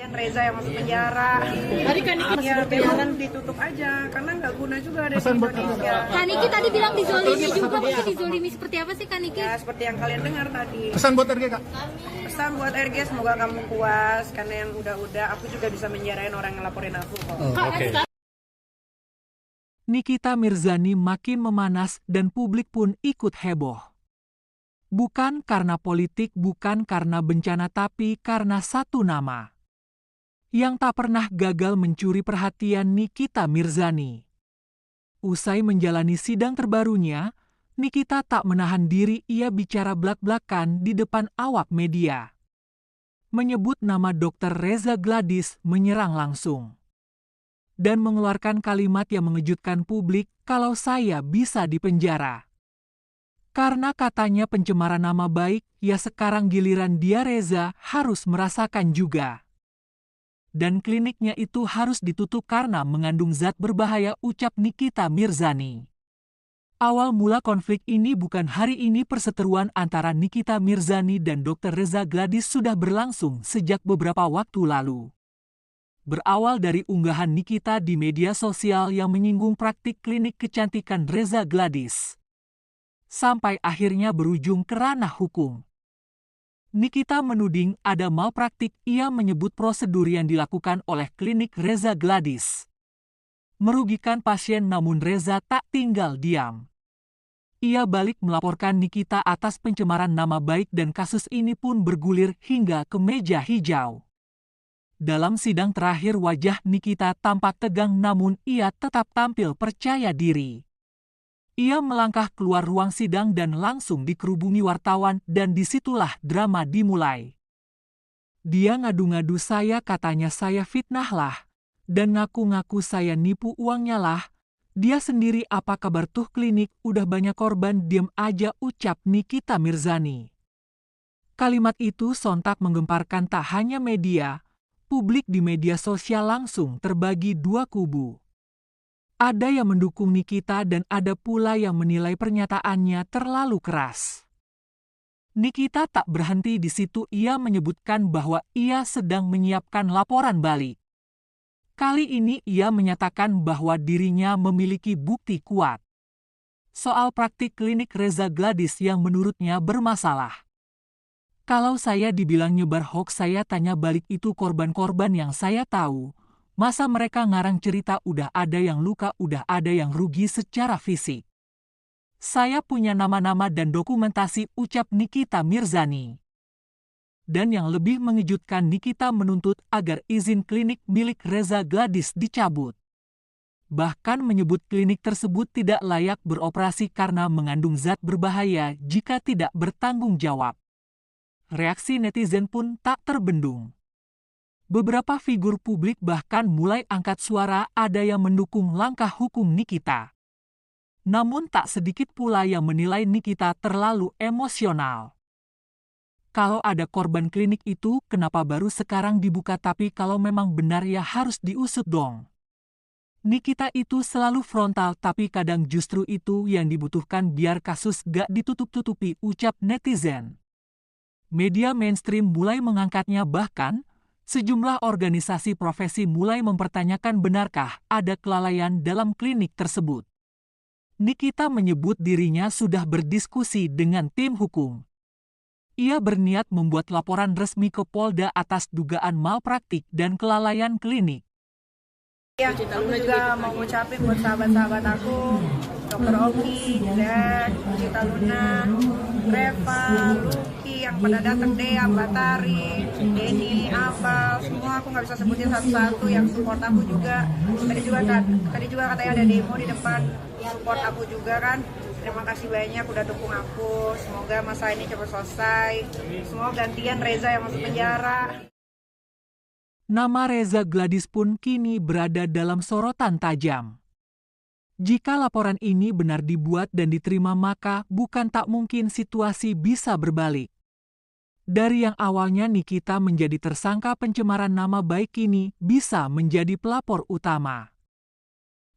Reza yang masuk penjara. Tadi kan Niki masih Memang ditutup aja karena nggak guna juga ada di Indonesia. Kak Niki tadi bilang dizolimi juga, mungkin dizolimi seperti apa sih Kak Niki? Ya seperti yang kalian dengar tadi. Pesan buat RG, Kak? Pesan buat RG, semoga kamu puas karena yang udah aku juga bisa menjarain orang yang laporin aku kok. Nikita Mirzani makin memanas dan publik pun ikut heboh. Bukan karena politik, bukan karena bencana, tapi karena satu nama yang tak pernah gagal mencuri perhatian Nikita Mirzani. Usai menjalani sidang terbarunya, Nikita tak menahan diri, ia bicara blak-blakan di depan awak media. Menyebut nama Dr. Reza Gladys menyerang langsung. Dan mengeluarkan kalimat yang mengejutkan publik, kalau saya bisa dipenjara. Karena katanya pencemaran nama baik, ya sekarang giliran dia Reza harus merasakan juga. Dan kliniknya itu harus ditutup karena mengandung zat berbahaya, ucap Nikita Mirzani. Awal mula konflik ini bukan hari ini, perseteruan antara Nikita Mirzani dan Dr. Reza Gladys sudah berlangsung sejak beberapa waktu lalu. Berawal dari unggahan Nikita di media sosial yang menyinggung praktik klinik kecantikan Reza Gladys. Sampai akhirnya berujung ke ranah hukum. Nikita menuding ada malpraktik, ia menyebut prosedur yang dilakukan oleh klinik Reza Gladys merugikan pasien, namun Reza tak tinggal diam. Ia balik melaporkan Nikita atas pencemaran nama baik dan kasus ini pun bergulir hingga ke meja hijau. Dalam sidang terakhir wajah Nikita tampak tegang, namun ia tetap tampil percaya diri. Ia melangkah keluar ruang sidang dan langsung dikerubungi wartawan, dan disitulah drama dimulai. Dia ngadu-ngadu saya, katanya saya fitnah lah, dan ngaku-ngaku saya nipu uangnya lah. Dia sendiri apa kabar tuh klinik, udah banyak korban, diem aja, ucap Nikita Mirzani. Kalimat itu sontak menggemparkan tak hanya media, publik di media sosial langsung terbagi dua kubu. Ada yang mendukung Nikita dan ada pula yang menilai pernyataannya terlalu keras. Nikita tak berhenti di situ, ia menyebutkan bahwa ia sedang menyiapkan laporan balik. Kali ini ia menyatakan bahwa dirinya memiliki bukti kuat soal praktik klinik Reza Gladys yang menurutnya bermasalah. Kalau saya dibilang nyebar hoax, saya tanya balik, itu korban-korban yang saya tahu. Masa mereka ngarang cerita, udah ada yang luka, udah ada yang rugi secara fisik. Saya punya nama-nama dan dokumentasi, ucap Nikita Mirzani. Dan yang lebih mengejutkan, Nikita menuntut agar izin klinik milik Reza Gladys dicabut. Bahkan menyebut klinik tersebut tidak layak beroperasi karena mengandung zat berbahaya jika tidak bertanggung jawab. Reaksi netizen pun tak terbendung. Beberapa figur publik bahkan mulai angkat suara, ada yang mendukung langkah hukum Nikita. Namun tak sedikit pula yang menilai Nikita terlalu emosional. Kalau ada korban klinik itu, kenapa baru sekarang dibuka? Tapi kalau memang benar ya harus diusut dong. Nikita itu selalu frontal, tapi kadang justru itu yang dibutuhkan biar kasus gak ditutup-tutupi, ucap netizen. Media mainstream mulai mengangkatnya, bahkan sejumlah organisasi profesi mulai mempertanyakan benarkah ada kelalaian dalam klinik tersebut. Nikita menyebut dirinya sudah berdiskusi dengan tim hukum. Ia berniat membuat laporan resmi ke Polda atas dugaan malpraktik dan kelalaian klinik. Ya, aku juga mau ngucapin buat sahabat-sahabat aku, Dr. Oki, Jack, Cita Luna, Reva, Lucky, yang pada datang, Dea, Batari, Denny, Abal, semua aku nggak bisa sebutin satu-satu yang support aku juga. Tadi juga katanya ada demo di depan, support aku juga kan. Terima kasih banyak udah dukung aku. Semoga masa ini cepat selesai. Semoga gantian Reza yang masuk penjara. Nama Reza Gladys pun kini berada dalam sorotan tajam. Jika laporan ini benar dibuat dan diterima, maka bukan tak mungkin situasi bisa berbalik. Dari yang awalnya Nikita menjadi tersangka pencemaran nama baik, kini bisa menjadi pelapor utama.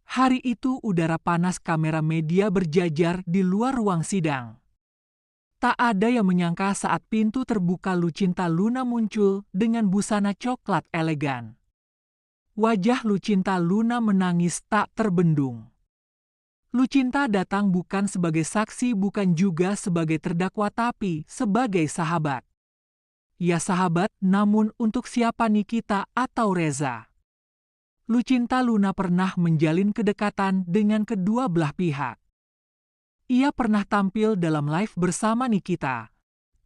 Hari itu udara panas, kamera media berjajar di luar ruang sidang. Tak ada yang menyangka saat pintu terbuka Lucinta Luna muncul dengan busana coklat elegan. Wajah Lucinta Luna menangis tak terbendung. Lucinta datang bukan sebagai saksi, bukan juga sebagai terdakwa, tapi sebagai sahabat. Ya sahabat, namun untuk siapa Nikita atau Reza? Lucinta Luna pernah menjalin kedekatan dengan kedua belah pihak. Ia pernah tampil dalam live bersama Nikita.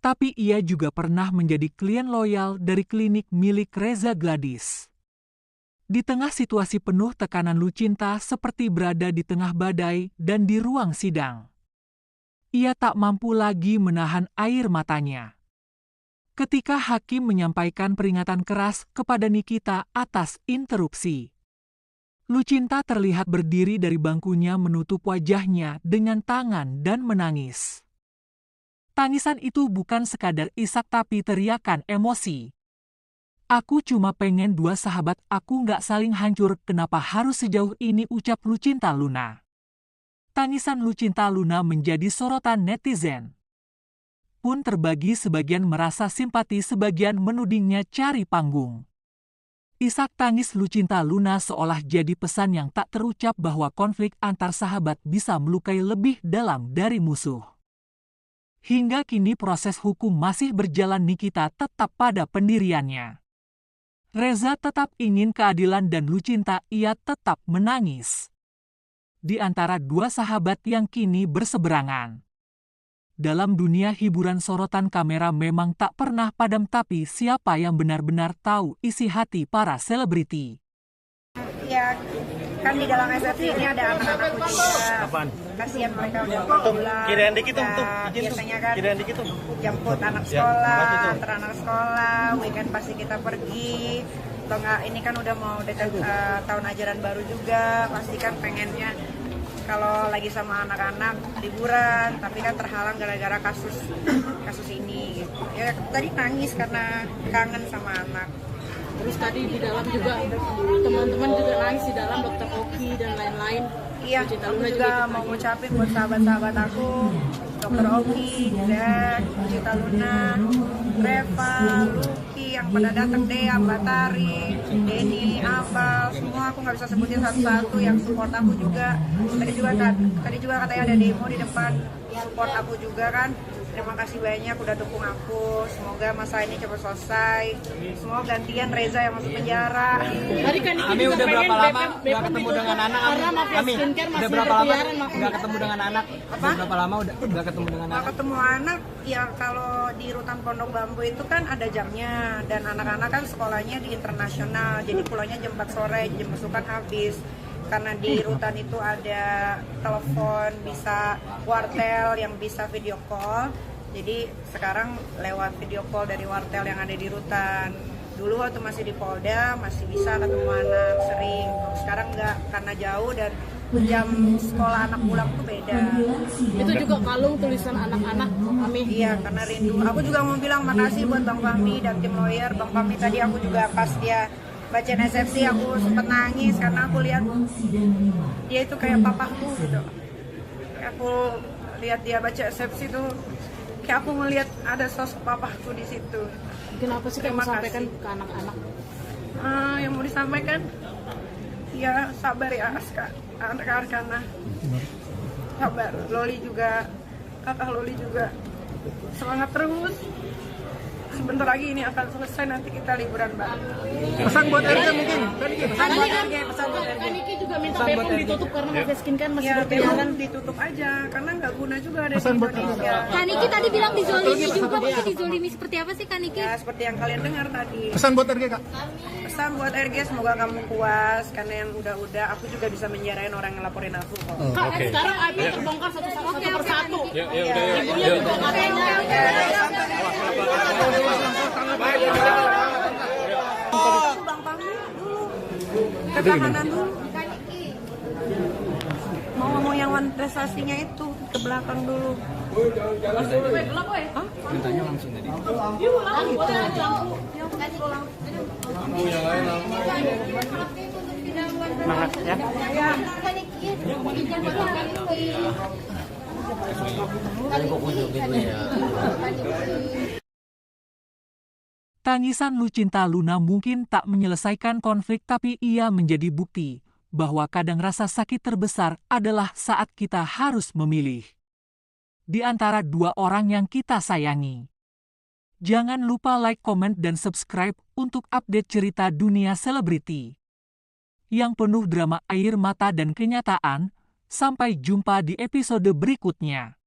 Tapi ia juga pernah menjadi klien loyal dari klinik milik Reza Gladys. Di tengah situasi penuh tekanan, Lucinta seperti berada di tengah badai dan di ruang sidang. Ia tak mampu lagi menahan air matanya. Ketika hakim menyampaikan peringatan keras kepada Nikita atas interupsi, Lucinta terlihat berdiri dari bangkunya menutup wajahnya dengan tangan dan menangis. Tangisan itu bukan sekadar isak tapi teriakan emosi. Aku cuma pengen dua sahabat aku nggak saling hancur, kenapa harus sejauh ini, ucap Lucinta Luna. Tangisan Lucinta Luna menjadi sorotan netizen. Pun terbagi, sebagian merasa simpati, sebagian menudingnya cari panggung. Isak tangis Lucinta Luna seolah jadi pesan yang tak terucap bahwa konflik antar sahabat bisa melukai lebih dalam dari musuh. Hingga kini proses hukum masih berjalan, Nikita tetap pada pendiriannya. Reza tetap ingin keadilan dan Lucinta ia tetap menangis. Di antara dua sahabat yang kini berseberangan. Dalam dunia hiburan, sorotan kamera memang tak pernah padam, tapi siapa yang benar-benar tahu isi hati para selebriti? Ya, kan di dalam SFC ini ada anak-anakku juga. Apaan? Kasihan mereka udah pulang. Kirain dikit tuh, Biasanya kan kirain dikit tuh. jemput anak Ya, sekolah, makasih tuh. antar anak sekolah, weekend pasti kita pergi. Atau enggak, ini kan udah mau dekat tahun ajaran baru juga, pasti kan pengennya kalau lagi sama anak-anak liburan, tapi kan terhalang gara-gara kasus ini gitu. Ya tadi nangis karena kangen sama anak. Terus tadi di dalam juga teman-teman juga nangis di dalam, Dokter Oki dan lain-lain. Iya, aku juga mau ngucapin buat sahabat-sahabat aku, Dokter Oki, Jack, Lucinta Luna, Reva, Luki, yang pada datang, Dea, Batari, Denny, Abal, semua aku nggak bisa sebutin satu-satu yang support aku juga. Tadi juga katanya ada demo di depan, support aku juga kan. Terima kasih banyak udah dukung aku. Semoga masa ini cepat selesai. Semoga gantian Reza yang masuk penjara. Tadi kan Ami udah berapa lama nggak ketemu dengan anak? Karena mafia Ami skincare masih udah berapa lama berkeliaran, nggak ketemu dengan anak? Udah berapa lama udah nggak ketemu dengan Nggak anak? ketemu anak, ya kalau di rutan Pondok Bambu itu kan ada jamnya. Dan anak-anak kan sekolahnya di internasional. Jadi pulangnya jam 4 sore, jam masukan habis. Karena di rutan itu ada telepon, bisa wartel yang bisa video call. Jadi sekarang lewat video call dari wartel yang ada di rutan. Dulu waktu masih di Polda masih bisa ketemu anak sering. Sekarang enggak, karena jauh dan jam sekolah anak pulang tuh beda. itu juga kalung tulisan anak-anak Ami. Iya, karena rindu. Aku juga mau bilang makasih buat Bang Fahmi dan tim lawyer. Bang Fahmi tadi aku juga pas dia bacain SFC aku sempet nangis karena aku lihat dia itu kayak papaku gitu. Aku lihat dia baca SFC tuh kayak aku ngelihat ada sosok papaku di situ. Kenapa sih kamu Terima sampaikan kasih. ke anak-anak? Yang mau disampaikan, ya sabar ya Aska, anak Arkana. Sabar, Loli juga, kakak Loli juga semangat terus. Sebentar lagi ini akan selesai, nanti kita liburan bareng. Pesan buat RG mungkin. Pesan buat RG, pesan buat RG. Kan Niki juga minta Bepom ditutup karena mafia skincare masih Ya, berkeliaran. Bepom ditutup aja, karena nggak guna juga ada di Indonesia. Kak Niki tadi bilang dizolimi juga, maksudnya dizolimi seperti apa sih Kak Niki? Ya, seperti yang kalian dengar tadi. Pesan buat RG Kak. Pesan buat RG, semoga kamu puas, karena yang udah-udah, aku juga bisa menjarain orang yang laporin aku kok. Kak, sekarang Abi terbongkar satu persatu. Iya, Bang Fahmi dulu, ke kanan dulu. Mau ngomong yang prestasinya itu ke belakang dulu. Mintanya langsung tadi. Semangat ya. Tangisan Lucinta Luna mungkin tak menyelesaikan konflik, tapi ia menjadi bukti bahwa kadang rasa sakit terbesar adalah saat kita harus memilih di antara dua orang yang kita sayangi. Jangan lupa like, komen, dan subscribe untuk update cerita dunia selebriti yang penuh drama, air mata, dan kenyataan. Sampai jumpa di episode berikutnya.